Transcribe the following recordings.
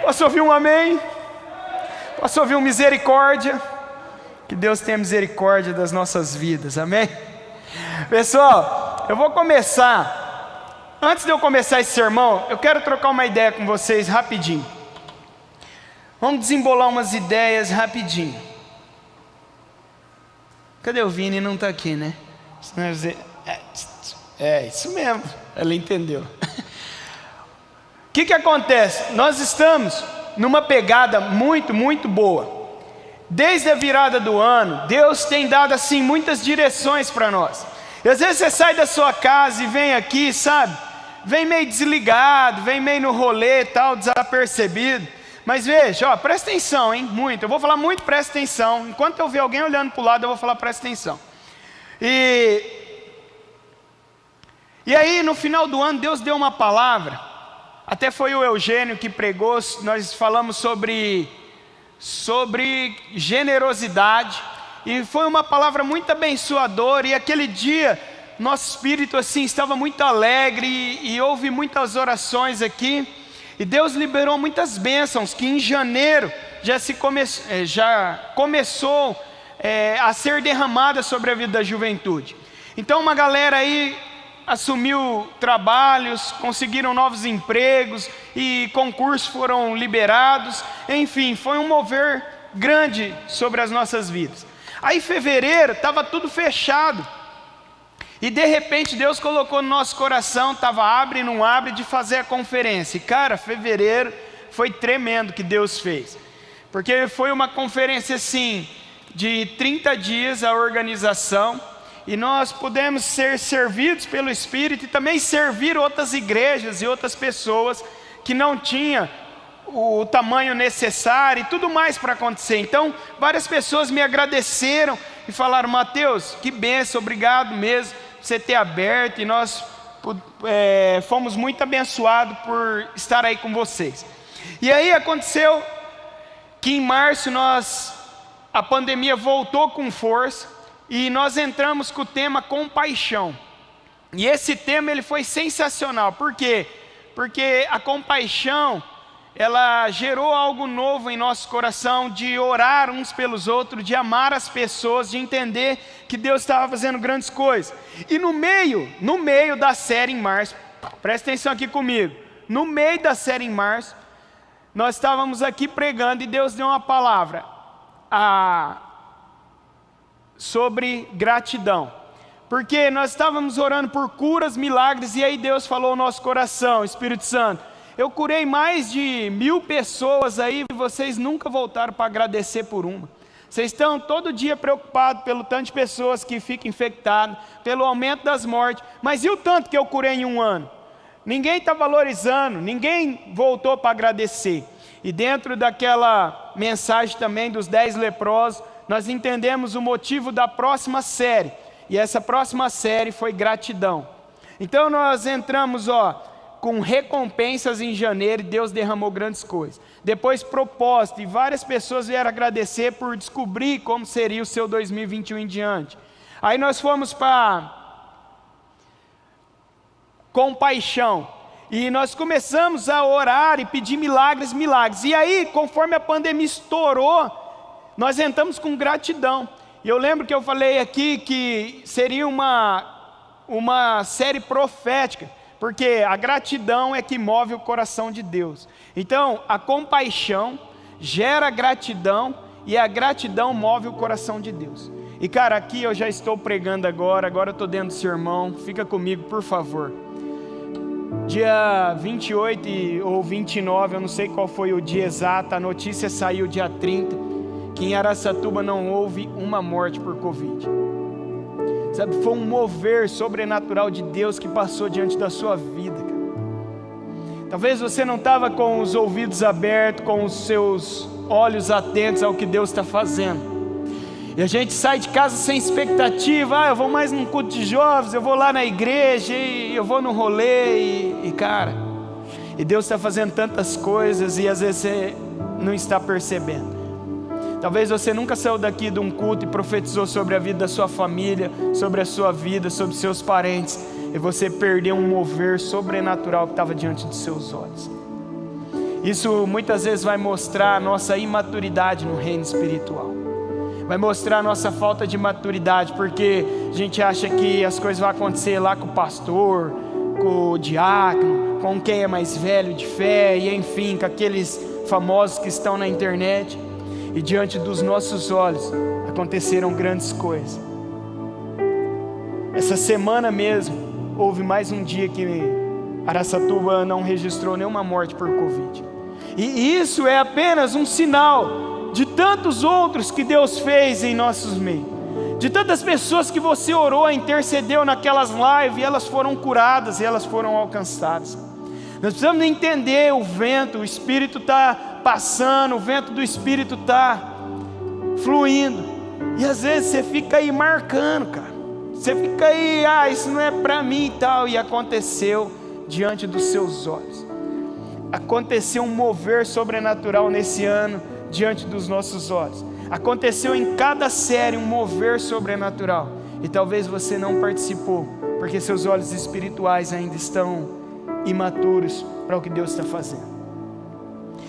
Posso ouvir um amém? Posso ouvir um misericórdia? Que Deus tenha misericórdia das nossas vidas, amém? Pessoal, eu vou começar. Antes de eu começar esse sermão, eu quero trocar uma ideia com vocês rapidinho. Vamos desembolar umas ideias rapidinho. Cadê o Vini? Não está aqui, né? Isso mesmo, ela entendeu. O que acontece? Nós estamos numa pegada muito, muito boa. Desde a virada do ano, Deus tem dado assim muitas direções para nós. E às vezes você sai da sua casa e vem aqui, sabe? Vem meio desligado, vem meio no rolê e tal, desapercebido. Mas veja, ó, presta atenção, hein? Muito. Eu vou falar muito, presta atenção. Enquanto eu ver alguém olhando para o lado, eu vou falar, presta atenção. E aí, no final do ano, Deus deu uma palavra. Até foi o Eugênio que pregou. Nós falamos sobre generosidade. E foi uma palavra muito abençoadora. E aquele dia, nosso espírito assim estava muito alegre. E houve muitas orações aqui. E Deus liberou muitas bênçãos que em janeiro já começou a ser derramada sobre a vida da juventude. Então uma galera aí assumiu trabalhos, conseguiram novos empregos e concursos foram liberados. Enfim, foi um mover grande sobre as nossas vidas. Aí em fevereiro estava tudo fechado. E de repente Deus colocou no nosso coração, estava abre e não abre, de fazer a conferência. E cara, fevereiro foi tremendo que Deus fez. Porque foi uma conferência assim, de 30 dias a organização. E nós pudemos ser servidos pelo Espírito e também servir outras igrejas e outras pessoas que não tinham o tamanho necessário e tudo mais para acontecer. Então, várias pessoas me agradeceram e falaram: Mateus, que bênção, obrigado mesmo por você ter aberto. E nós fomos muito abençoados por estar aí com vocês. E aí aconteceu que em março a pandemia voltou com força. E nós entramos com o tema compaixão. E esse tema ele foi sensacional. Por quê? Porque a compaixão, ela gerou algo novo em nosso coração, de orar uns pelos outros, de amar as pessoas, de entender que Deus estava fazendo grandes coisas. E no meio da série em março, presta atenção aqui comigo, no meio da série em março, nós estávamos aqui pregando e Deus deu uma palavra sobre gratidão, porque nós estávamos orando por curas, milagres, e aí Deus falou ao nosso coração: Espírito Santo, eu curei mais de 1000 pessoas aí, e vocês nunca voltaram para agradecer por uma. Vocês estão todo dia preocupados pelo tanto de pessoas que ficam infectadas, pelo aumento das mortes, mas e o tanto que eu curei em um ano? Ninguém está valorizando, ninguém voltou para agradecer. E dentro daquela mensagem também dos 10 leprosos, nós entendemos o motivo da próxima série. E essa próxima série foi gratidão. Então nós entramos com recompensas em janeiro, e Deus derramou grandes coisas. Depois propósito, e várias pessoas vieram agradecer por descobrir como seria o seu 2021 em diante. Aí nós fomos para compaixão. E nós começamos a orar e pedir milagres. E aí, conforme a pandemia estourou, nós entramos com gratidão. E eu lembro que eu falei aqui que seria uma série profética, porque a gratidão é que move o coração de Deus. Então, a compaixão gera gratidão, e a gratidão move o coração de Deus. E cara, aqui eu já estou pregando agora eu estou dentro do sermão, fica comigo por favor. Dia 28 ou 29, eu não sei qual foi o dia exato, a notícia saiu dia 30, que em Araçatuba não houve uma morte por Covid. Sabe, foi um mover sobrenatural de Deus que passou diante da sua vida, cara. Talvez você não estava com os ouvidos abertos, com os seus olhos atentos ao que Deus está fazendo. E a gente sai de casa sem expectativa. Eu vou mais num culto de jovens, eu vou lá na igreja, e eu vou no rolê, e cara, e Deus está fazendo tantas coisas, e às vezes você não está percebendo. Talvez você nunca saiu daqui de um culto e profetizou sobre a vida da sua família, sobre a sua vida, sobre seus parentes, e você perdeu um mover sobrenatural que estava diante dos seus olhos. Isso muitas vezes vai mostrar a nossa imaturidade no reino espiritual. Vai mostrar a nossa falta de maturidade, porque a gente acha que as coisas vão acontecer lá com o pastor, com o diácono, com quem é mais velho de fé, e enfim, com aqueles famosos que estão na internet. E diante dos nossos olhos aconteceram grandes coisas. Essa semana mesmo houve mais um dia que Araçatuba não registrou nenhuma morte por Covid. E isso é apenas um sinal de tantos outros que Deus fez em nossos meios, de tantas pessoas que você orou, intercedeu naquelas lives, e elas foram curadas, e elas foram alcançadas. Nós precisamos entender o vento, o Espírito está passando, o vento do Espírito está fluindo, e às vezes você fica aí marcando, cara, você fica aí, isso não é para mim e tal, e aconteceu diante dos seus olhos. Aconteceu um mover sobrenatural nesse ano, diante dos nossos olhos. Aconteceu em cada série um mover sobrenatural, e talvez você não participou, porque seus olhos espirituais ainda estão imaturos para o que Deus está fazendo.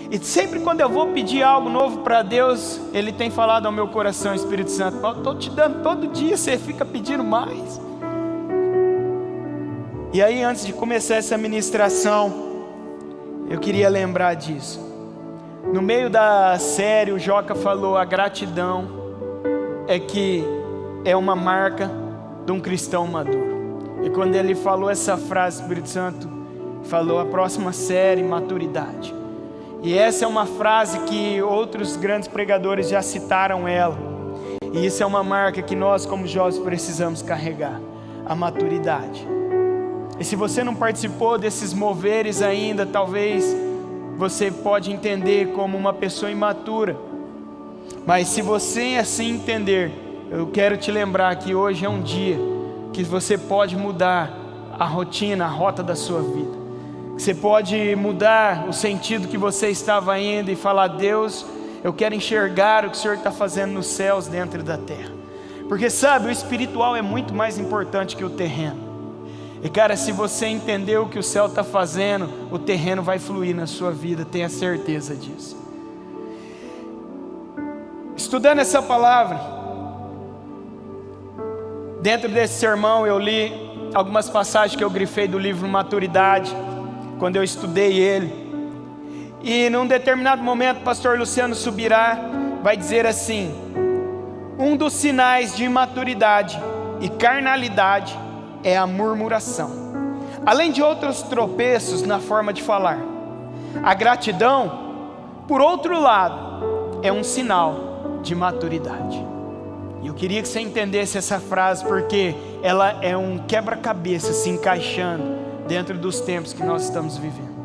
E sempre quando eu vou pedir algo novo para Deus, Ele tem falado ao meu coração, Espírito Santo: Paulo, estou te dando todo dia, você fica pedindo mais. E aí, antes de começar essa ministração, eu queria lembrar disso. No meio da série, o Joca falou: a gratidão é uma marca de um cristão maduro. E quando ele falou essa frase, o Espírito Santo falou: a próxima série, maturidade. E essa é uma frase que outros grandes pregadores já citaram ela. E isso é uma marca que nós, como jovens, precisamos carregar: a maturidade. E se você não participou desses moveres ainda, talvez você pode entender como uma pessoa imatura. Mas se você assim entender, eu quero te lembrar que hoje é um dia que você pode mudar a rotina, a rota da sua vida. Você pode mudar o sentido que você estava indo e falar: Deus, eu quero enxergar o que o Senhor está fazendo nos céus, dentro da terra. Porque sabe, o espiritual é muito mais importante que o terreno. E cara, se você entender o que o céu está fazendo, o terreno vai fluir na sua vida, tenha certeza disso. Estudando essa palavra, dentro desse sermão eu li algumas passagens que eu grifei do livro Maturidade, quando eu estudei ele. E num determinado momento o pastor Luciano Subirá vai dizer assim: um dos sinais de imaturidade e carnalidade é a murmuração, além de outros tropeços na forma de falar. A gratidão, por outro lado, é um sinal de maturidade. E eu queria que você entendesse essa frase, porque ela é um quebra-cabeça se encaixando dentro dos tempos que nós estamos vivendo.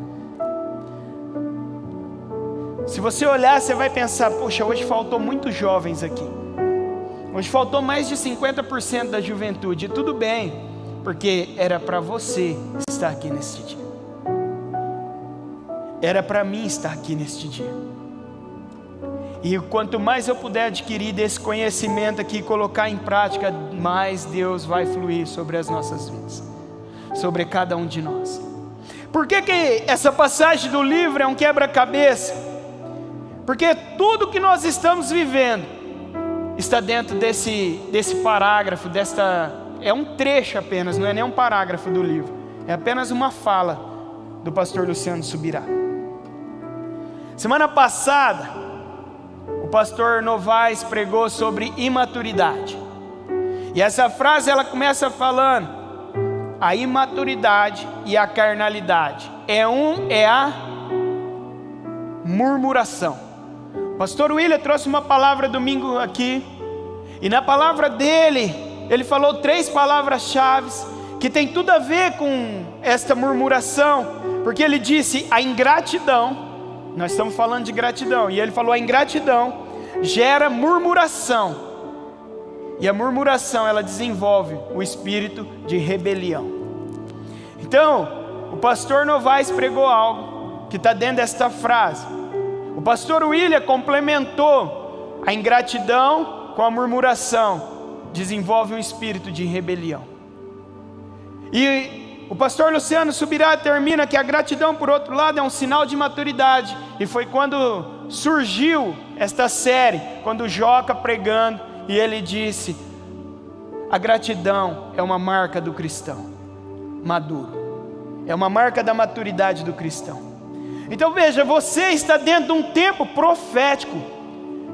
Se você olhar, você vai pensar: poxa, hoje faltou muitos jovens aqui, hoje faltou mais de 50% da juventude. E tudo bem, porque era para você estar aqui neste dia, era para mim estar aqui neste dia. E quanto mais eu puder adquirir desse conhecimento aqui e colocar em prática, mais Deus vai fluir sobre as nossas vidas, sobre cada um de nós. Por que essa passagem do livro é um quebra-cabeça? Porque tudo que nós estamos vivendo está dentro desse parágrafo, é um trecho apenas, não é nem um parágrafo do livro, é apenas uma fala do pastor Luciano Subirá. Semana passada, o pastor Novaes pregou sobre imaturidade, e essa frase ela começa falando: a imaturidade e a carnalidade é a murmuração. O pastor William trouxe uma palavra domingo aqui, e na palavra dele ele falou 3 palavras-chave que tem tudo a ver com esta murmuração, porque ele disse: a ingratidão, nós estamos falando de gratidão, e ele falou: a ingratidão gera murmuração, e a murmuração ela desenvolve o espírito de rebelião. Então, o pastor Novaes pregou algo que está dentro desta frase. O pastor William complementou: a ingratidão com a murmuração desenvolve um espírito de rebelião. E o pastor Luciano Subirá termina que a gratidão, por outro lado, é um sinal de maturidade. E foi quando surgiu esta série, quando o Joca pregando, e ele disse: a gratidão é uma marca do cristão maduro, é uma marca da maturidade do cristão. Então veja, você está dentro de um tempo profético.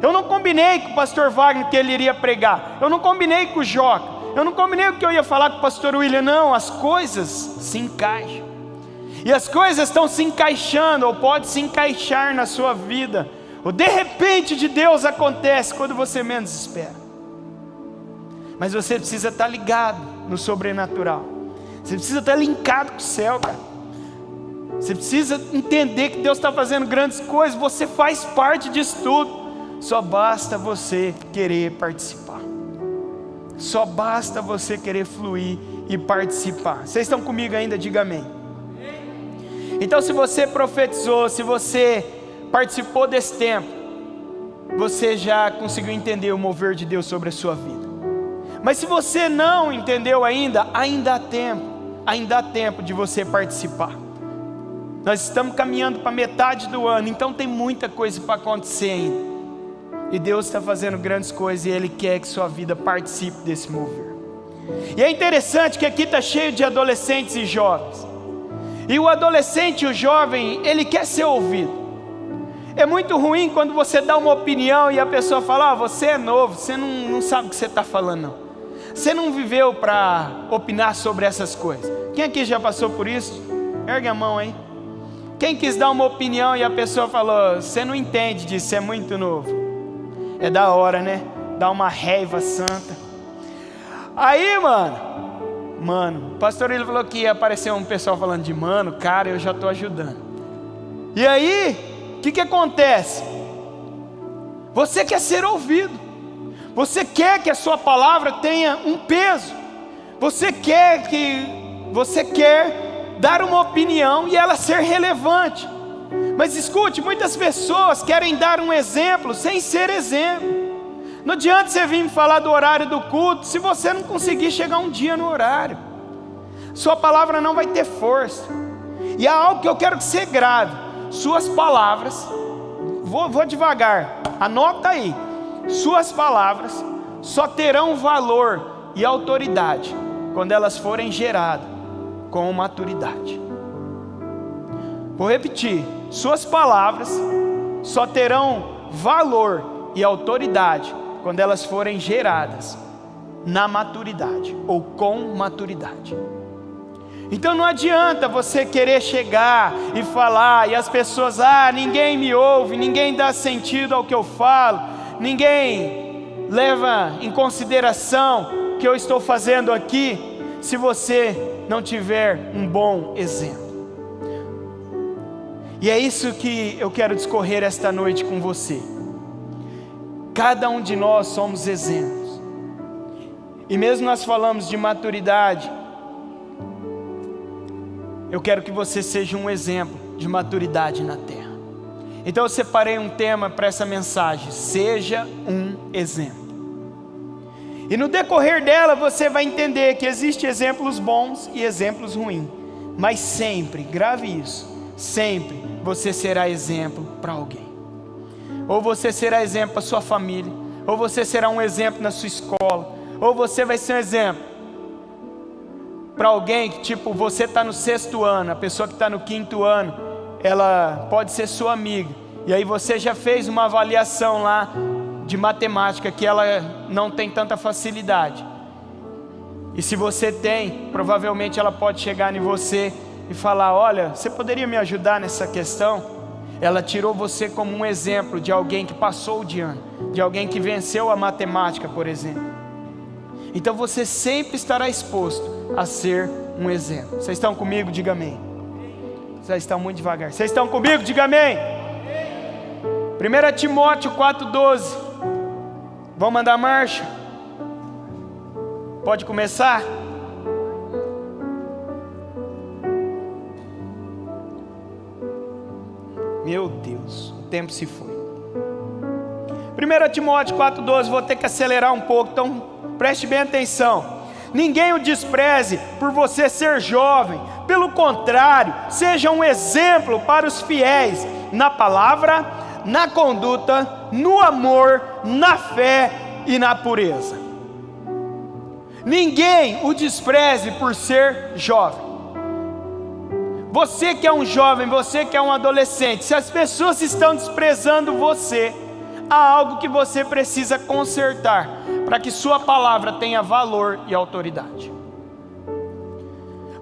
Eu não combinei com o pastor Wagner que ele iria pregar, eu não combinei com o Joca, eu não combinei o que eu ia falar com o pastor William. Não, as coisas se encaixam, e as coisas estão se encaixando, ou pode se encaixar na sua vida. O de repente de Deus acontece quando você menos espera. Mas você precisa estar ligado no sobrenatural, você precisa estar linkado com o céu, cara. Você precisa entender que Deus está fazendo grandes coisas, você faz parte disso tudo. Só basta você querer participar, só basta você querer fluir e participar. Vocês estão comigo ainda? Diga amém. Então, se você profetizou, se você participou desse tempo, você já conseguiu entender o mover de Deus sobre a sua vida. Mas se você não entendeu ainda há tempo de você participar. Nós estamos caminhando para metade do ano, então tem muita coisa para acontecer ainda. E Deus está fazendo grandes coisas, e Ele quer que sua vida participe desse mover. E é interessante que aqui está cheio de adolescentes e jovens. E o adolescente e o jovem, ele quer ser ouvido. É muito ruim quando você dá uma opinião e a pessoa fala: você é novo, você não sabe o que você está falando não. Você não viveu para opinar sobre essas coisas. Quem aqui já passou por isso? Ergue a mão aí. Quem quis dar uma opinião e a pessoa falou: você não entende disso, você é muito novo. É da hora, né? Dá uma raiva santa. Aí, mano, o pastor ele falou que ia aparecer um pessoal falando de mano, cara, eu já estou ajudando. E aí, o que acontece? Você quer ser ouvido, você quer que a sua palavra tenha um peso, você quer dar uma opinião e ela ser relevante. Mas escute, muitas pessoas querem dar um exemplo sem ser exemplo. Não adianta você vir me falar do horário do culto se você não conseguir chegar um dia no horário. Sua palavra não vai ter força. E há algo que eu quero que você grave: suas palavras, vou devagar, anota aí. Suas palavras só terão valor e autoridade quando elas forem geradas com maturidade. Vou repetir: suas palavras só terão valor e autoridade quando elas forem geradas na maturidade, ou com maturidade. Então não adianta você querer chegar e falar, e as pessoas: ninguém me ouve, ninguém dá sentido ao que eu falo, ninguém leva em consideração o que eu estou fazendo aqui, se você não tiver um bom exemplo. E é isso que eu quero discorrer esta noite com você. Cada um de nós somos exemplos. E mesmo nós falamos de maturidade, eu quero que você seja um exemplo de maturidade na terra. Então eu separei um tema para essa mensagem: seja um exemplo. E no decorrer dela você vai entender que existem exemplos bons e exemplos ruins. Mas sempre, grave isso, sempre você será exemplo para alguém. Ou você será exemplo para sua família, ou você será um exemplo na sua escola, ou você vai ser um exemplo para alguém que, tipo, você está no 6º ano, a pessoa que está no 5º ano, ela pode ser sua amiga, e aí você já fez uma avaliação lá de matemática que ela não tem tanta facilidade, e se você tem, provavelmente ela pode chegar em você e falar: olha, você poderia me ajudar nessa questão? Ela tirou você como um exemplo de alguém que passou de ano, de alguém que venceu a matemática, por exemplo. Então você sempre estará exposto a ser um exemplo. Vocês estão comigo? Diga amém. Vocês estão muito devagar. Vocês estão comigo? Diga amém. 1 Timóteo 4,12. Vamos mandar marcha? Pode começar? Meu Deus, o tempo se foi. 1 Timóteo 4,12, vou ter que acelerar um pouco, então preste bem atenção. ninguém o despreze por você ser jovem. Pelo contrário, seja um exemplo para os fiéis na palavra, na conduta, no amor, na fé e na pureza. Ninguém o despreze por ser jovem. Você que é um jovem, você que é um adolescente, se as pessoas estão desprezando você, há algo que você precisa consertar para que sua palavra tenha valor e autoridade.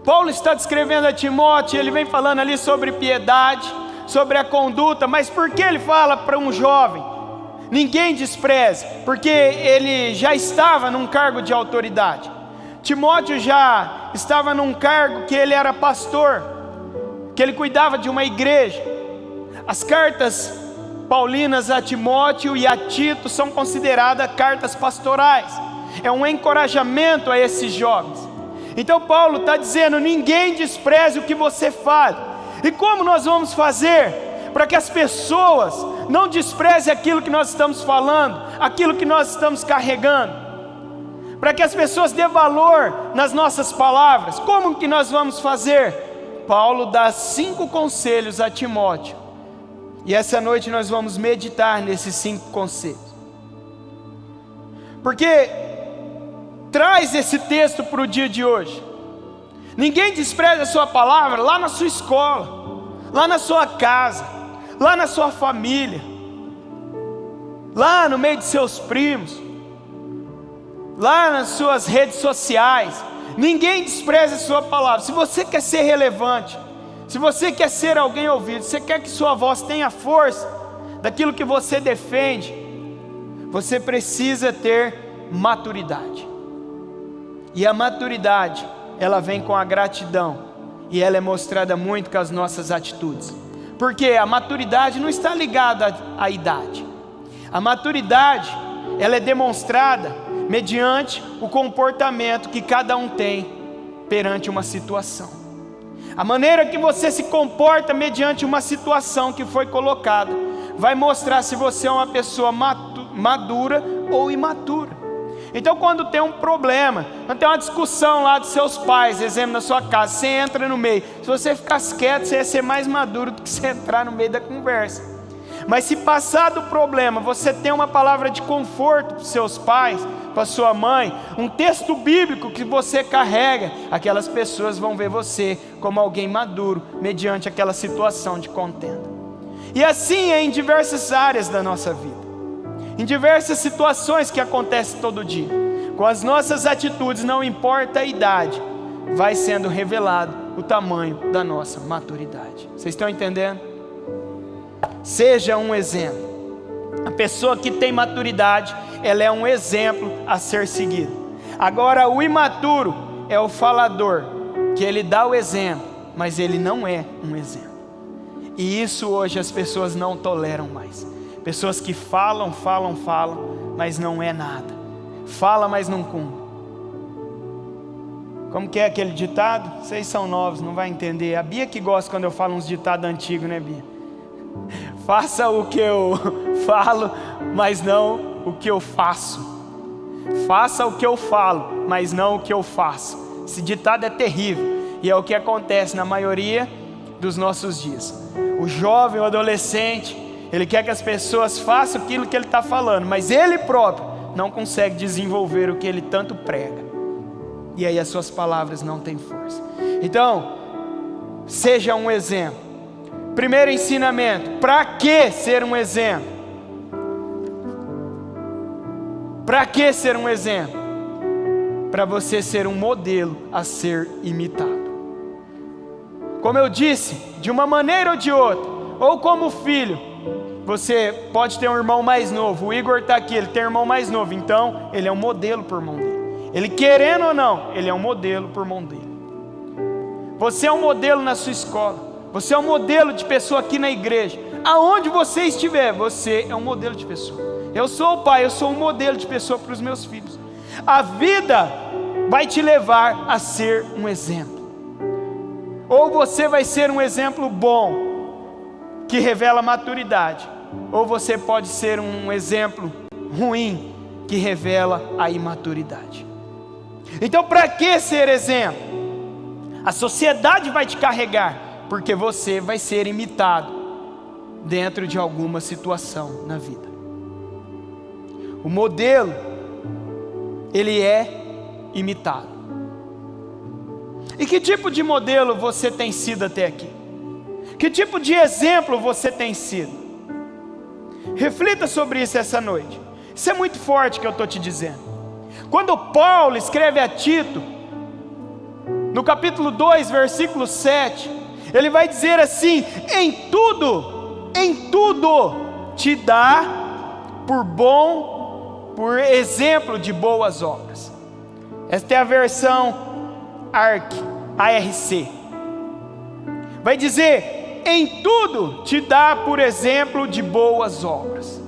Paulo está descrevendo a Timóteo, ele vem falando ali sobre piedade, sobre a conduta, mas por que ele fala para um jovem? Ninguém despreze, porque ele já estava num cargo de autoridade. Timóteo já estava num cargo que ele era pastor, que ele cuidava de uma igreja. As cartas paulinas a Timóteo e a Tito são consideradas cartas pastorais. É um encorajamento a esses jovens. Então Paulo está dizendo, ninguém despreze o que você fala. E como nós vamos fazer para que as pessoas não desprezem aquilo que nós estamos falando, aquilo que nós estamos carregando? Para que as pessoas dêem valor nas nossas palavras, como que nós vamos fazer? Paulo dá 5 conselhos a Timóteo. E essa noite nós vamos meditar nesses 5 conselhos. Porque traz esse texto para o dia de hoje. Ninguém despreza a sua palavra lá na sua escola, lá na sua casa, lá na sua família, lá no meio de seus primos, lá nas suas redes sociais. Ninguém despreza a sua palavra. Se você quer ser relevante, se você quer ser alguém ouvido, se você quer que sua voz tenha força daquilo que você defende, você precisa ter maturidade. E a maturidade, ela vem com a gratidão, e ela é mostrada muito com as nossas atitudes. Porque a maturidade não está ligada à idade. A maturidade, ela é demonstrada mediante o comportamento que cada um tem perante uma situação. A maneira que você se comporta mediante uma situação que foi colocada vai mostrar se você é uma pessoa madura ou imatura. Então quando tem um problema, quando tem uma discussão lá dos seus pais, exemplo na sua casa, você entra no meio. Se você ficasse quieto, você ia ser mais maduro do que você entrar no meio da conversa. Mas se passar do problema, você tem uma palavra de conforto para os seus pais, para sua mãe, um texto bíblico que você carrega, aquelas pessoas vão ver você como alguém maduro, mediante aquela situação de contenda. E assim é em diversas áreas da nossa vida, em diversas situações que acontecem todo dia. Com as nossas atitudes, não importa a idade, vai sendo revelado o tamanho da nossa maturidade. Vocês estão entendendo? Seja um exemplo. A pessoa que tem maturidade, ela é um exemplo a ser seguido. Agora o imaturo é o falador, que ele dá o exemplo, mas ele não é um exemplo. E isso hoje as pessoas não toleram mais. Pessoas que falam, mas não é nada. Fala, mas não cumpre. Como que é aquele ditado? Vocês são novos, não vai entender. A Bia que gosta quando eu falo uns ditados antigos, né, Bia? Faça o que eu falo, mas não o que eu faço. Faça o que eu falo, mas não o que eu faço. Esse ditado é terrível, e é o que acontece na maioria dos nossos dias. O jovem, o adolescente, ele quer que as pessoas façam aquilo que ele está falando, mas ele próprio não consegue desenvolver o que ele tanto prega. E aí as suas palavras não têm força. Então, seja um exemplo. Primeiro ensinamento: para que ser um exemplo? Para que ser um exemplo? Para você ser um modelo a ser imitado. Como eu disse, de uma maneira ou de outra, ou como filho, você pode ter um irmão mais novo. O Igor está aqui, ele tem um irmão mais novo, então ele é um modelo por irmão dele. Ele querendo ou não, ele é um modelo por irmão dele. Você é um modelo na sua escola. Você é um modelo de pessoa aqui na igreja. Aonde você estiver, você é um modelo de pessoa. Eu sou o pai, eu sou um modelo de pessoa para os meus filhos. A vida vai te levar a ser um exemplo. Ou você vai ser um exemplo bom, que revela maturidade, ou você pode ser um exemplo ruim, que revela a imaturidade. Então, para que ser exemplo? A sociedade vai te carregar, porque você vai ser imitado dentro de alguma situação na vida. O modelo, ele é imitado. E que tipo de modelo você tem sido até aqui? Que tipo de exemplo você tem sido? Reflita sobre isso essa noite. Isso é muito forte que eu estou te dizendo. Quando Paulo escreve a Tito, no capítulo 2, versículo 7, ele vai dizer assim: em tudo te dá por exemplo de boas obras. Esta é a versão ARC. Vai dizer: em tudo te dá por exemplo de boas obras.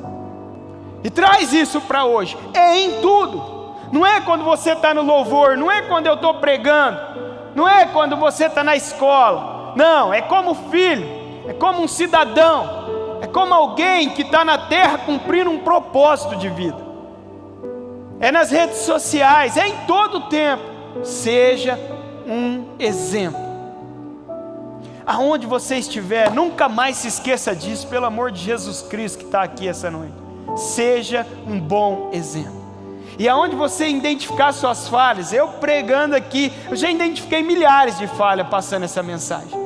E traz isso para hoje. É em tudo. Não é quando você está no louvor, não é quando eu estou pregando, não é quando você está na escola. Não, é como filho, é como um cidadão, é como alguém que está na terra cumprindo um propósito de vida. É nas redes sociais, é em todo o tempo. Seja um exemplo. Aonde você estiver, nunca mais se esqueça disso, pelo amor de Jesus Cristo que está aqui essa noite. Seja um bom exemplo. E aonde você identificar suas falhas, eu pregando aqui, eu já identifiquei milhares de falhas passando essa mensagem.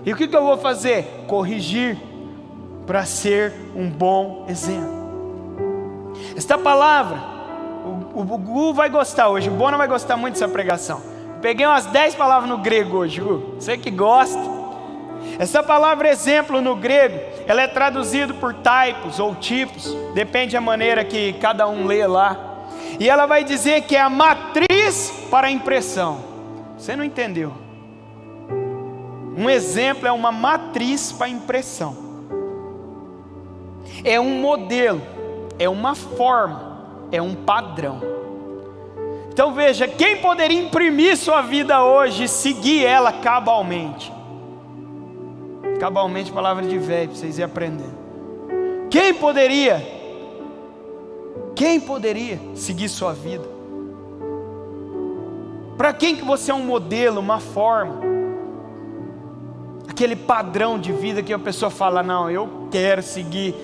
E o que eu vou fazer? Corrigir, para ser um bom exemplo. Esta palavra, o Gu vai gostar hoje, o Bona vai gostar muito dessa pregação. Peguei umas 10 palavras no grego hoje, Gu, você que gosta. Essa palavra exemplo no grego, ela é traduzida por typos ou tipos, depende da maneira que cada um lê lá. E ela vai dizer que é a matriz para a impressão. Você não entendeu? Um exemplo é uma matriz para a impressão. É um modelo, é uma forma, é um padrão. Então veja, quem poderia imprimir sua vida hoje e seguir ela cabalmente? Cabalmente, palavra de velho, para vocês irem aprendendo. Quem poderia seguir sua vida? Para quem que você é um modelo, uma forma? Aquele padrão de vida que a pessoa fala: não, eu quero seguir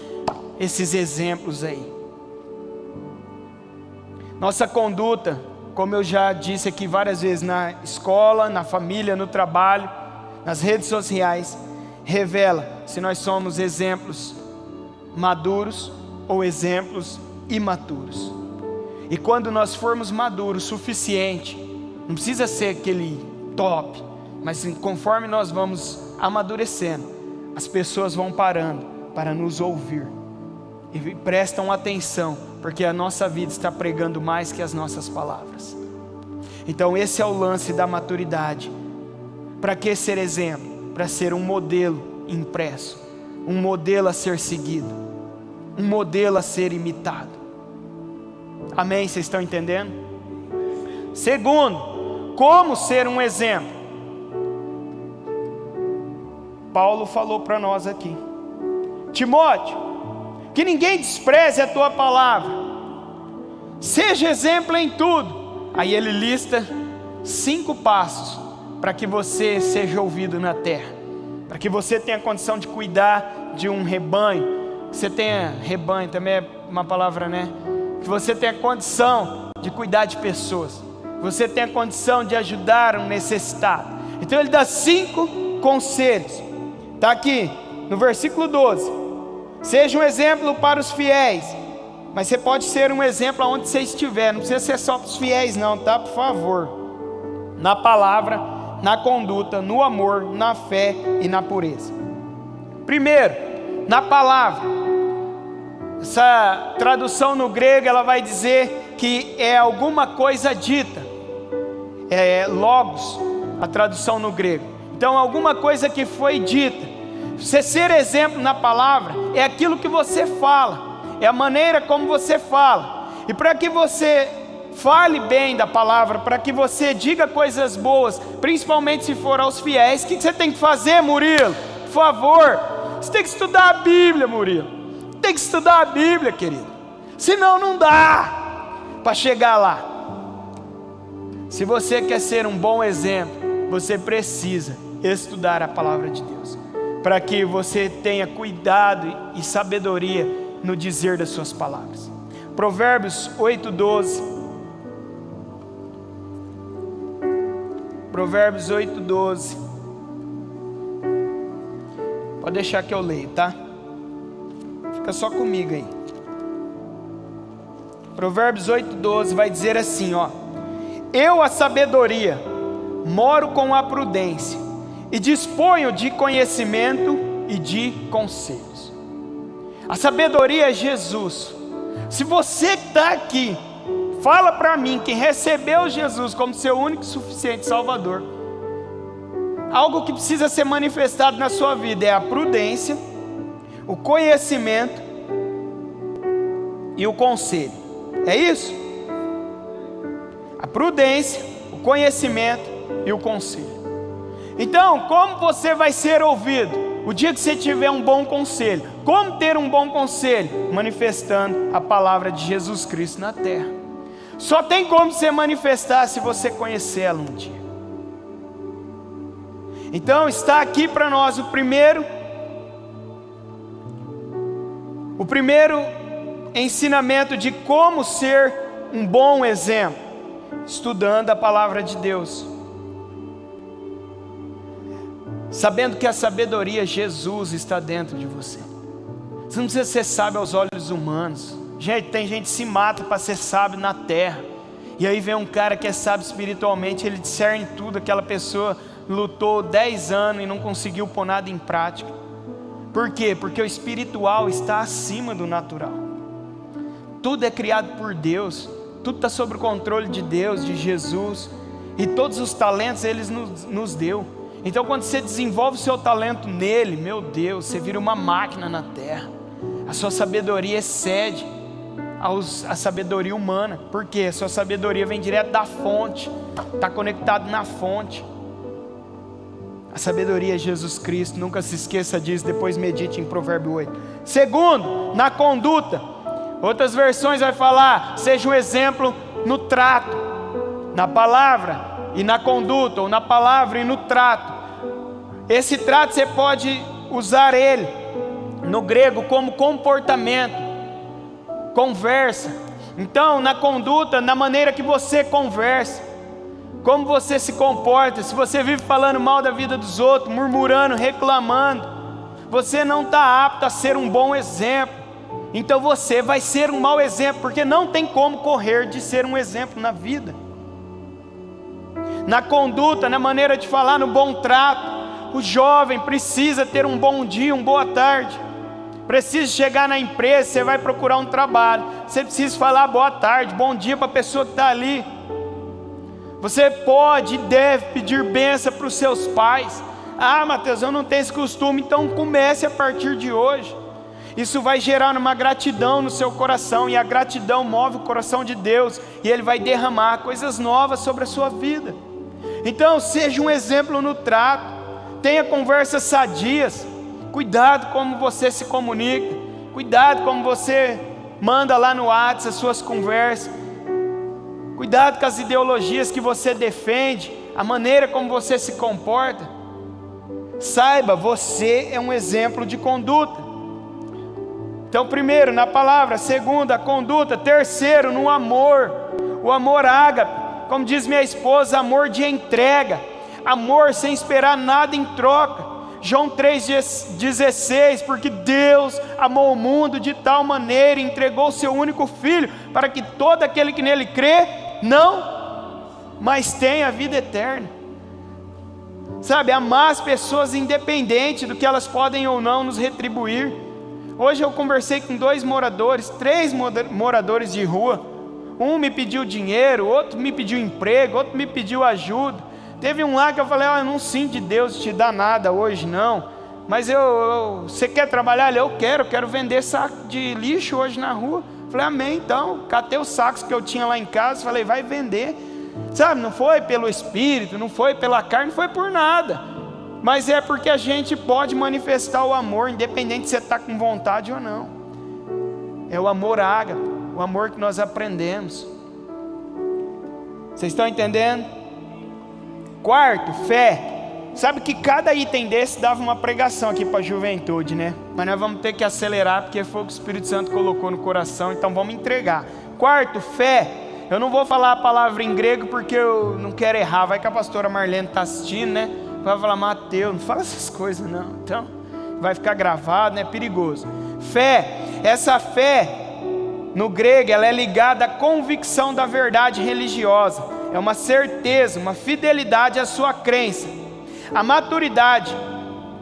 esses exemplos aí. Nossa conduta, como eu já disse aqui várias vezes, na escola, na família, no trabalho, nas redes sociais, revela se nós somos exemplos maduros ou exemplos imaturos. E quando nós formos maduros o suficiente, não precisa ser aquele top, mas conforme nós vamos amadurecendo, as pessoas vão parando para nos ouvir e prestam atenção, porque a nossa vida está pregando mais que as nossas palavras. Então esse é o lance da maturidade. Para que ser exemplo? Para ser um modelo impresso, um modelo a ser seguido, um modelo a ser imitado. Amém? Vocês estão entendendo? Segundo, como ser um exemplo? Paulo falou para nós aqui: Timóteo, que ninguém despreze a tua palavra, seja exemplo em tudo. Aí ele lista 5 passos para que você seja ouvido na terra, para que você tenha condição de cuidar de um rebanho. Você tenha rebanho, também é uma palavra, né? Que você tenha condição de cuidar de pessoas, você tenha condição de ajudar um necessitado. Então ele dá 5 conselhos. Está aqui no versículo 12. Seja um exemplo para os fiéis. Mas você pode ser um exemplo aonde você estiver. Não precisa ser só para os fiéis não, tá? Por favor. Na palavra, na conduta, no amor, na fé e na pureza. Primeiro, na palavra. Essa tradução no grego, ela vai dizer que é alguma coisa dita. É logos, a tradução no grego. Então, alguma coisa que foi dita. Você ser exemplo na palavra é aquilo que você fala, é a maneira como você fala. E para que você fale bem da palavra, para que você diga coisas boas, principalmente se for aos fiéis, o que você tem que fazer, Murilo? Por favor, você tem que estudar a Bíblia, Murilo. Tem que estudar a Bíblia, querido. Senão não dá para chegar lá. Se você quer ser um bom exemplo, você precisa estudar a palavra de Deus, para que você tenha cuidado e sabedoria no dizer das suas palavras. Provérbios 8:12. Provérbios 8:12. Pode deixar que eu leio, tá? Fica só comigo aí. Provérbios 8:12 vai dizer assim, ó: eu, a sabedoria, moro com a prudência e disponho de conhecimento e de conselhos. A sabedoria é Jesus. Se você que está aqui, fala para mim que recebeu Jesus como seu único e suficiente Salvador, algo que precisa ser manifestado na sua vida é a prudência, o conhecimento e o conselho. É isso? A prudência, o conhecimento e o conselho. Então, como você vai ser ouvido? O dia que você tiver um bom conselho. Como ter um bom conselho? Manifestando a palavra de Jesus Cristo na terra. Só tem como você manifestar se você conhecê-la um dia. Então está aqui para nós o primeiro ensinamento de como ser um bom exemplo, estudando a palavra de Deus, sabendo que a sabedoria, Jesus, está dentro de você. Você não precisa ser sábio aos olhos humanos. Gente, tem gente que se mata para ser sábio na terra, e aí vem um cara que é sábio espiritualmente, ele discerne tudo. Aquela pessoa lutou 10 anos e não conseguiu pôr nada em prática. Por quê? Porque o espiritual está acima do natural. Tudo é criado por Deus, tudo está sob o controle de Deus, de Jesus, e todos os talentos Ele nos deu. Então quando você desenvolve o seu talento nele, meu Deus, você vira uma máquina na terra. A sua sabedoria excede a sabedoria humana. Por quê? A sua sabedoria vem direto da fonte, está conectado na fonte. A sabedoria é Jesus Cristo, nunca se esqueça disso, depois medite em Provérbio 8. Segundo, na conduta. Outras versões vai falar, seja um exemplo no trato, na palavra e na conduta, ou na palavra e no trato. Esse trato você pode usar ele, no grego, como comportamento, conversa. Então, na conduta, na maneira que você conversa, como você se comporta. Se você vive falando mal da vida dos outros, murmurando, reclamando, você não está apto a ser um bom exemplo. Então você vai ser um mau exemplo, porque não tem como correr de ser um exemplo na vida. Na conduta, na maneira de falar, no bom trato, o jovem precisa ter um bom dia, uma boa tarde. Precisa chegar na empresa, você vai procurar um trabalho, você precisa falar boa tarde, bom dia para a pessoa que está ali. Você pode e deve pedir bênção para os seus pais. Ah, Mateus, eu não tenho esse costume. Então comece a partir de hoje. Isso vai gerar uma gratidão no seu coração, e a gratidão move o coração de Deus, e Ele vai derramar coisas novas sobre a sua vida. Então seja um exemplo no trato, tenha conversas sadias, cuidado como você se comunica, cuidado como você manda lá no WhatsApp as suas conversas, cuidado com as ideologias que você defende, a maneira como você se comporta. Saiba, você é um exemplo de conduta. Então, primeiro, na palavra. Segundo, a conduta. Terceiro, no amor. O amor ágape. Como diz minha esposa, amor de entrega. Amor sem esperar nada em troca. João 3,16. Porque Deus amou o mundo de tal maneira e entregou o seu único Filho, para que todo aquele que nele crê, não, mas tenha a vida eterna. Sabe, amar as pessoas independente do que elas podem ou não nos retribuir. Hoje eu conversei com 3 moradores de rua. Um me pediu dinheiro, outro me pediu emprego, outro me pediu ajuda. Teve um lá que eu falei, eu não sinto de Deus te dar nada hoje não, mas você quer trabalhar? Eu quero vender saco de lixo hoje na rua. Falei, amém. Então catei os sacos que eu tinha lá em casa, falei, vai vender. Sabe, não foi pelo Espírito, não foi pela carne, não foi por nada, mas é porque a gente pode manifestar o amor, independente se você está com vontade ou não. É o amor ágape, o amor que nós aprendemos. Vocês estão entendendo? Quarto, fé. Sabe que cada item desse dava uma pregação aqui para a juventude, né? Mas nós vamos ter que acelerar, porque foi o que o Espírito Santo colocou no coração, então vamos entregar. Quarto, fé. Eu não vou falar a palavra em grego porque eu não quero errar. Vai que a pastora Marlene está assistindo, né? Vai falar, Mateus, não fala essas coisas não. Então, vai ficar gravado, né? Perigoso. Fé. Essa fé, no grego, ela é ligada à convicção da verdade religiosa. É uma certeza, uma fidelidade à sua crença. A maturidade,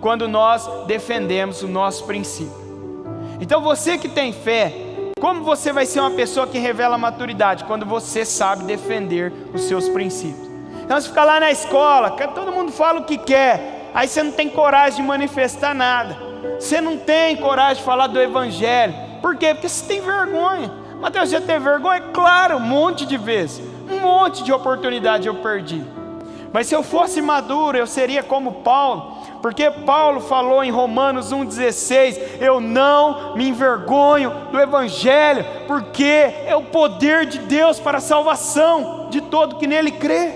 quando nós defendemos o nosso princípio. Então você que tem fé, como você vai ser uma pessoa que revela maturidade? Quando você sabe defender os seus princípios. Então você fica lá na escola, todo mundo fala o que quer, aí você não tem coragem de manifestar nada. Você não tem coragem de falar do evangelho. Por quê? Porque você tem vergonha. Mateus, já teve vergonha? Claro, um monte de vezes. Um monte de oportunidade eu perdi. Mas se eu fosse maduro, eu seria como Paulo, porque Paulo falou em Romanos 1,16, eu não me envergonho do Evangelho, porque é o poder de Deus para a salvação de todo que nele crê.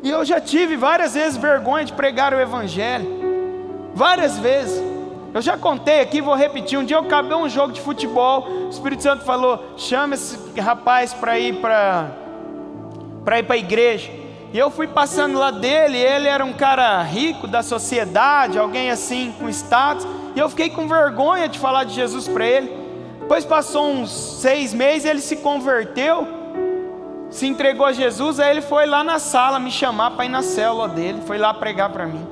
E eu já tive várias vezes vergonha de pregar o Evangelho, várias vezes. Eu já contei aqui, vou repetir. Um dia eu acabei um jogo de futebol, o Espírito Santo falou, chama esse rapaz para ir para a igreja. E eu fui passando lá dele, ele era um cara rico da sociedade, alguém assim com status, e eu fiquei com vergonha de falar de Jesus para ele. Depois passou uns 6 meses, ele se converteu, se entregou a Jesus, aí ele foi lá na sala me chamar para ir na célula dele, foi lá pregar para mim.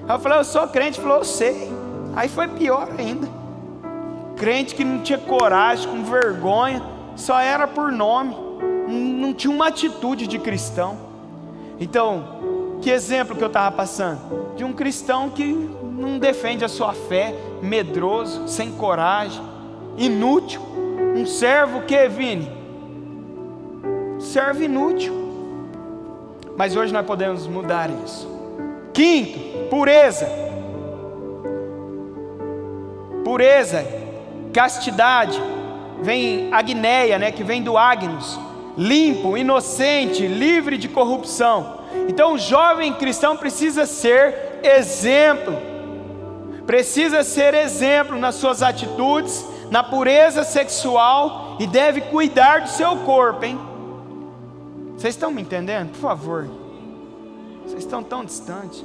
Aí eu falei, eu sou crente. Ele falou, eu sei. Aí foi pior ainda, crente que não tinha coragem, com vergonha, só era por nome, não tinha uma atitude de cristão. Então, que exemplo que eu estava passando? De um cristão que não defende a sua fé, medroso, sem coragem, inútil. Um servo que, Vini? Servo inútil. Mas hoje nós podemos mudar isso. Quinto, pureza. Pureza, castidade, vem agneia, né, que vem do agnus. Limpo, inocente, livre de corrupção. Então o jovem cristão precisa ser exemplo. Precisa ser exemplo nas suas atitudes, na pureza sexual, e deve cuidar do seu corpo, hein? Vocês estão me entendendo? Por favor. Vocês estão tão distantes.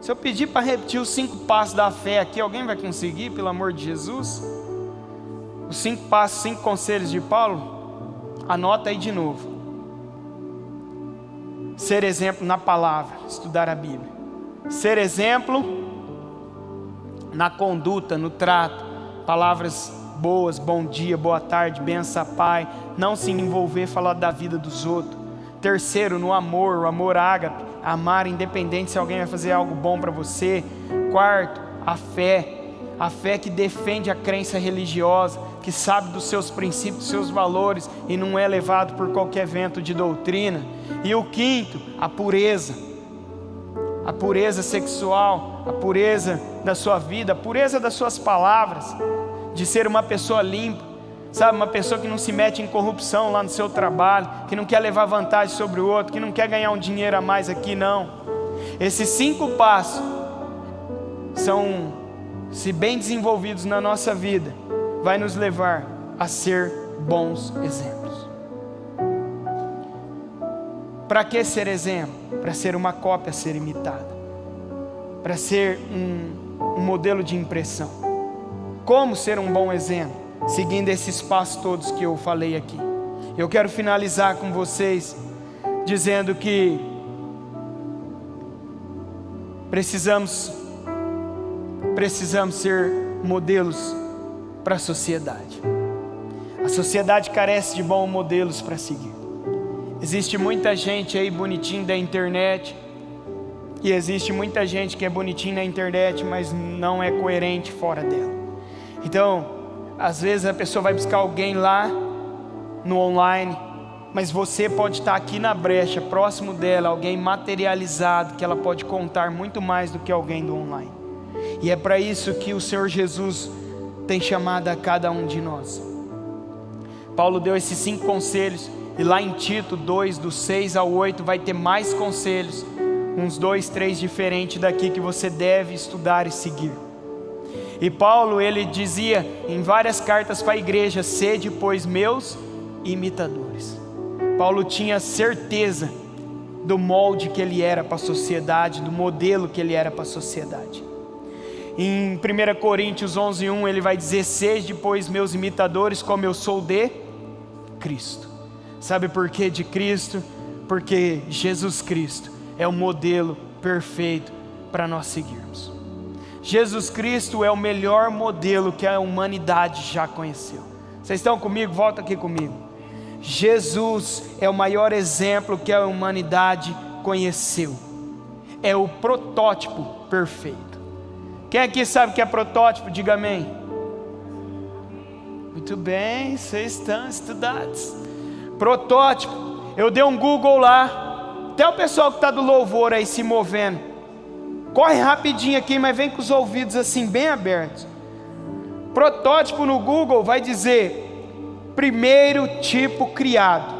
Se eu pedir para repetir os 5 passos da fé aqui, alguém vai conseguir, pelo amor de Jesus? Os 5 passos, 5 conselhos de Paulo? Anota aí de novo. Ser exemplo na palavra, estudar a Bíblia. Ser exemplo na conduta, no trato. Palavras boas, bom dia, boa tarde, benção, pai. Não se envolver, falar da vida dos outros. Terceiro, no amor, o amor ágape. Amar independente se alguém vai fazer algo bom para você. Quarto, a fé que defende a crença religiosa, que sabe dos seus princípios, dos seus valores e não é levado por qualquer vento de doutrina. E o quinto, a pureza sexual, a pureza da sua vida, a pureza das suas palavras, de ser uma pessoa limpa, sabe, uma pessoa que não se mete em corrupção lá no seu trabalho, que não quer levar vantagem sobre o outro, que não quer ganhar um dinheiro a mais aqui, não. Esses 5 passos são, se bem desenvolvidos na nossa vida, vai nos levar a ser bons exemplos. Para que ser exemplo? Para ser uma cópia a ser imitada, para ser um modelo de impressão. Como ser um bom exemplo? Seguindo esses passos todos que eu falei aqui. Eu quero finalizar com vocês dizendo que precisamos ser modelos para a sociedade. A sociedade carece de bons modelos para seguir. Existe muita gente aí bonitinha da internet, e existe muita gente que é bonitinha na internet, mas não é coerente fora dela. Então, às vezes a pessoa vai buscar alguém lá no online, mas você pode estar aqui na brecha, próximo dela, alguém materializado, que ela pode contar muito mais do que alguém do online. E é para isso que o Senhor Jesus tem chamado a cada um de nós, Paulo deu esses 5 conselhos, e lá em Tito 2, do 6 ao 8, vai ter mais conselhos, uns 2, 3 diferentes daqui que você deve estudar e seguir. E Paulo, ele dizia em várias cartas para a igreja: sede, pois, meus imitadores. Paulo tinha certeza do molde que ele era para a sociedade, do modelo que ele era para a sociedade. Em 1 Coríntios 11:1 ele vai dizer: sede, pois, meus imitadores, como eu sou de Cristo. Sabe por que de Cristo? Porque Jesus Cristo é o modelo perfeito para nós seguirmos. Jesus Cristo é o melhor modelo que a humanidade já conheceu. Vocês estão comigo? Volta aqui comigo. Jesus é o maior exemplo que a humanidade conheceu. É o protótipo perfeito. Quem aqui sabe o que é protótipo? Diga amém. Muito bem, vocês estão estudados. Protótipo, eu dei um Google lá, até o pessoal que está do louvor aí se movendo, corre rapidinho aqui, mas vem com os ouvidos assim bem abertos. Protótipo no Google vai dizer: primeiro tipo criado,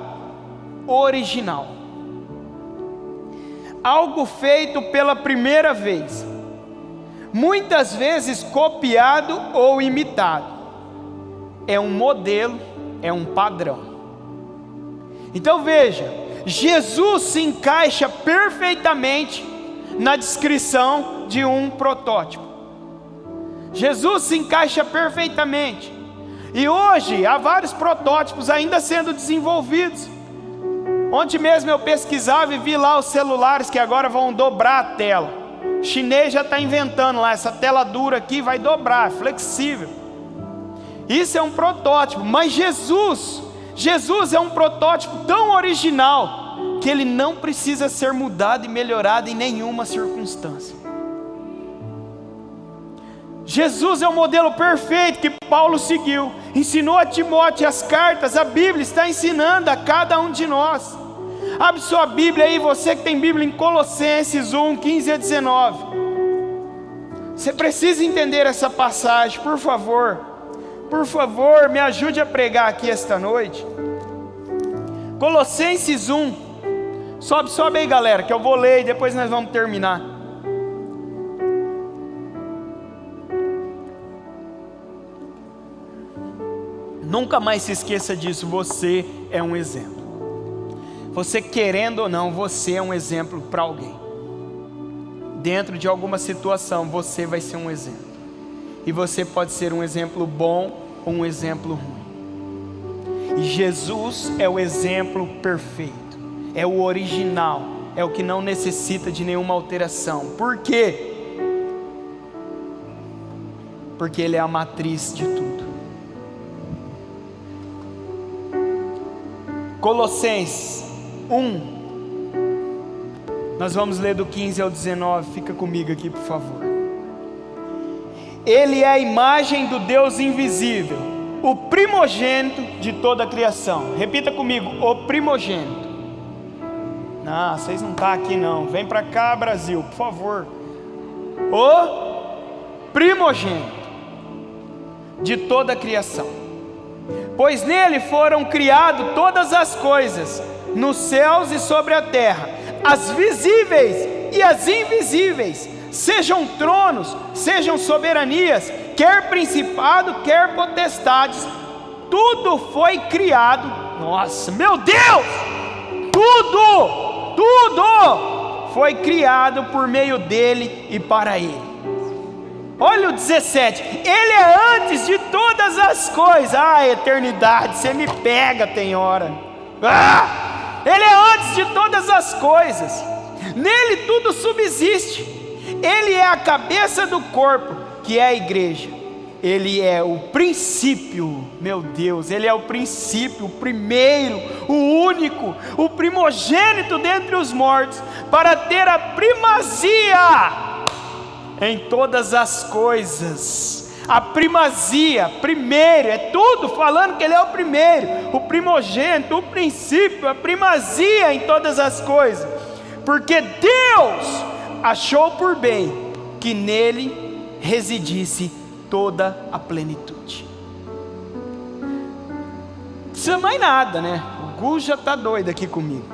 original, algo feito pela primeira vez, muitas vezes copiado ou imitado, é um modelo, é um padrão. Então veja, Jesus se encaixa perfeitamente na descrição de um protótipo. Jesus se encaixa perfeitamente. E hoje há vários protótipos ainda sendo desenvolvidos. Ontem mesmo eu pesquisava e vi lá os celulares que agora vão dobrar a tela. O chinês já está inventando lá, essa tela dura aqui vai dobrar, flexível. Isso é um protótipo, mas Jesus é um protótipo tão original que ele não precisa ser mudado e melhorado em nenhuma circunstância. Jesus é o modelo perfeito que Paulo seguiu, ensinou a Timóteo as cartas, a Bíblia está ensinando a cada um de nós. Abre sua Bíblia aí, você que tem Bíblia, em Colossenses 1, 15 a 19. Você precisa entender essa passagem, por favor. Por favor, me ajude a pregar aqui esta noite. Colossenses 1. Sobe aí, galera, que eu vou ler e depois nós vamos terminar. Nunca mais se esqueça disso, você é um exemplo. Você querendo ou não, você é um exemplo para alguém. Dentro de alguma situação, você vai ser um exemplo. E você pode ser um exemplo bom ou um exemplo ruim. E Jesus é o exemplo perfeito, é o original, é o que não necessita de nenhuma alteração. Por quê? Porque Ele é a matriz de tudo. Colossenses 1, nós vamos ler do 15 ao 19, fica comigo aqui por favor. Ele é a imagem do Deus invisível, o primogênito de toda a criação. Repita comigo: o primogênito. Não, vocês não estão aqui não, vem para cá Brasil, por favor. O primogênito de toda a criação, pois nele foram criadas todas as coisas, nos céus e sobre a terra, as visíveis e as invisíveis, sejam tronos, sejam soberanias, quer principado, quer potestades, tudo foi criado. Nossa, meu Deus! Tudo foi criado por meio dele e para ele. Olha o 17, ele é antes de todas as coisas. Eternidade, você me pega, tem hora. Ele é antes de todas as coisas, nele tudo subsiste. Ele é a cabeça do corpo, que é a igreja. Ele é o princípio, meu Deus, ele é o princípio, o primeiro, o único, o primogênito dentre os mortos, para ter a primazia em todas as coisas. A primazia, primeiro, é tudo falando que ele é o primeiro, o primogênito, o princípio, a primazia em todas as coisas, porque Deus achou por bem que nele residisse toda a plenitude. precisa mais nada, né? O Gu já está doido aqui comigo.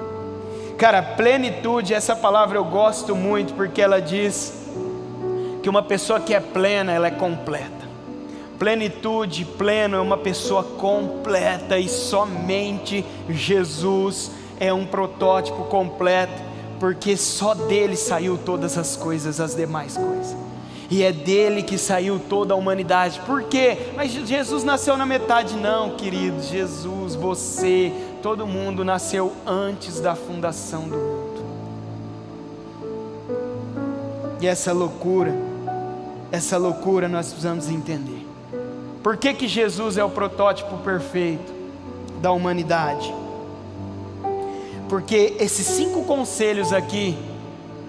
Cara, plenitude, essa palavra eu gosto muito, porque ela diz que uma pessoa que é plena, ela é completa. Plenitude, pleno, é uma pessoa completa, e somente Jesus é um protótipo completo, porque só dele saiu todas as coisas, as demais coisas, e é dele que saiu toda a humanidade. Por quê? Mas Jesus nasceu na metade? Não, querido, Jesus, você, todo mundo nasceu antes da fundação do mundo. E essa loucura nós precisamos entender. Por que que Jesus é o protótipo perfeito da humanidade? Porque esses 5 conselhos aqui,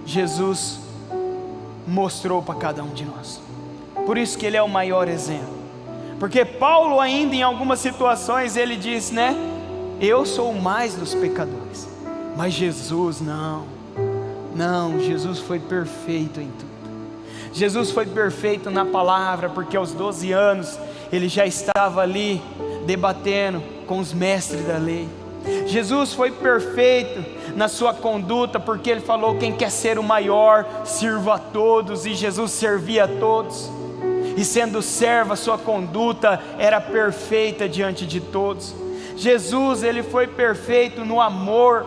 Jesus mostrou para cada um de nós. Por isso que ele é o maior exemplo. Porque Paulo ainda em algumas situações ele diz, né? Eu sou o mais dos pecadores. Mas Jesus não, Jesus foi perfeito em tudo. Jesus foi perfeito na palavra, porque aos 12 anos ele já estava ali debatendo com os mestres da lei. Jesus foi perfeito na sua conduta, porque ele falou: quem quer ser o maior, sirva a todos, e Jesus servia a todos, e sendo servo, a sua conduta era perfeita diante de todos. Jesus, ele foi perfeito no amor,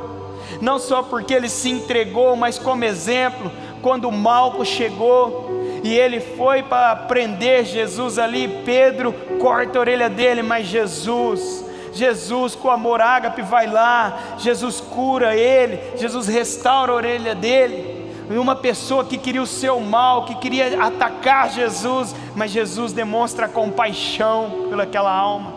não só porque ele se entregou, mas como exemplo, quando Malco chegou, e ele foi para prender Jesus ali, Pedro corta a orelha dele, mas Jesus com amor ágape vai lá, Jesus cura ele, Jesus restaura a orelha dele. E uma pessoa que queria o seu mal, que queria atacar Jesus, mas Jesus demonstra compaixão pelaquela alma.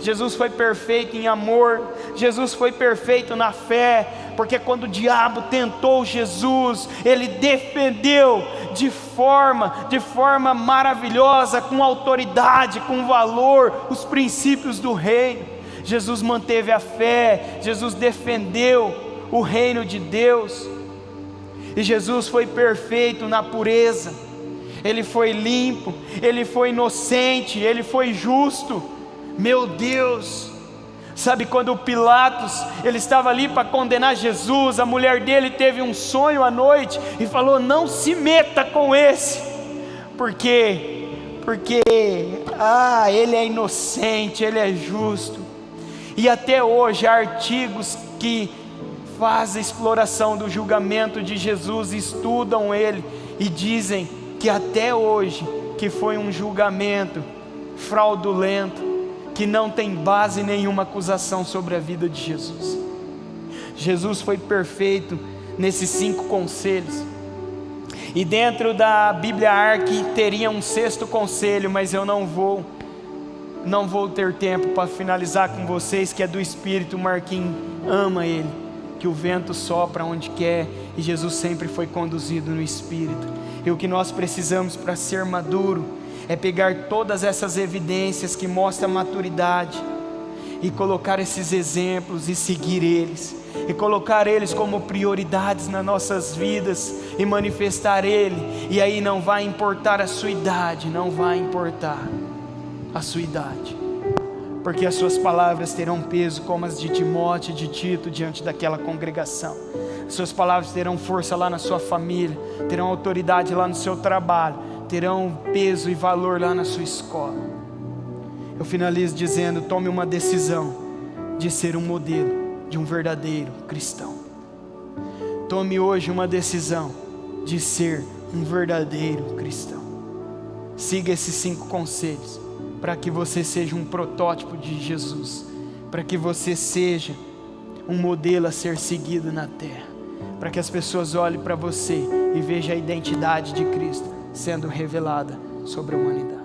Jesus foi perfeito em amor, Jesus foi perfeito na fé, porque quando o diabo tentou Jesus, ele defendeu de forma maravilhosa, com autoridade, com valor, os princípios do reino. Jesus manteve a fé, Jesus defendeu o reino de Deus, e Jesus foi perfeito na pureza, ele foi limpo, ele foi inocente, ele foi justo. Meu Deus, sabe quando o Pilatos, ele estava ali para condenar Jesus, a mulher dele teve um sonho à noite, e falou: não se meta com esse, porque ele é inocente, ele é justo. E até hoje há artigos que fazem exploração do julgamento de Jesus, estudam ele e dizem que até hoje que foi um julgamento fraudulento, que não tem base nenhuma acusação sobre a vida de Jesus. Jesus foi perfeito nesses 5 conselhos. E dentro da Bíblia Arque teria um 6º conselho, mas eu não vou ter tempo para finalizar com vocês, que é do Espírito. Marquinhos ama ele, que o vento sopra onde quer, e Jesus sempre foi conduzido no Espírito. E o que nós precisamos para ser maduro é pegar todas essas evidências que mostram a maturidade, e colocar esses exemplos e seguir eles, e colocar eles como prioridades nas nossas vidas, e manifestar ele. E aí não vai importar a sua idade, não vai importar a sua idade, porque as suas palavras terão peso como as de Timóteo e de Tito diante daquela congregação. As suas palavras terão força lá na sua família, terão autoridade lá no seu trabalho, terão peso e valor lá na sua escola. Eu finalizo dizendo: tome uma decisão de ser um modelo de um verdadeiro cristão. Tome hoje uma decisão de ser um verdadeiro cristão. Siga esses 5 conselhos, para que você seja um protótipo de Jesus, para que você seja um modelo a ser seguido na terra, para que as pessoas olhem para você e vejam a identidade de Cristo sendo revelada sobre a humanidade.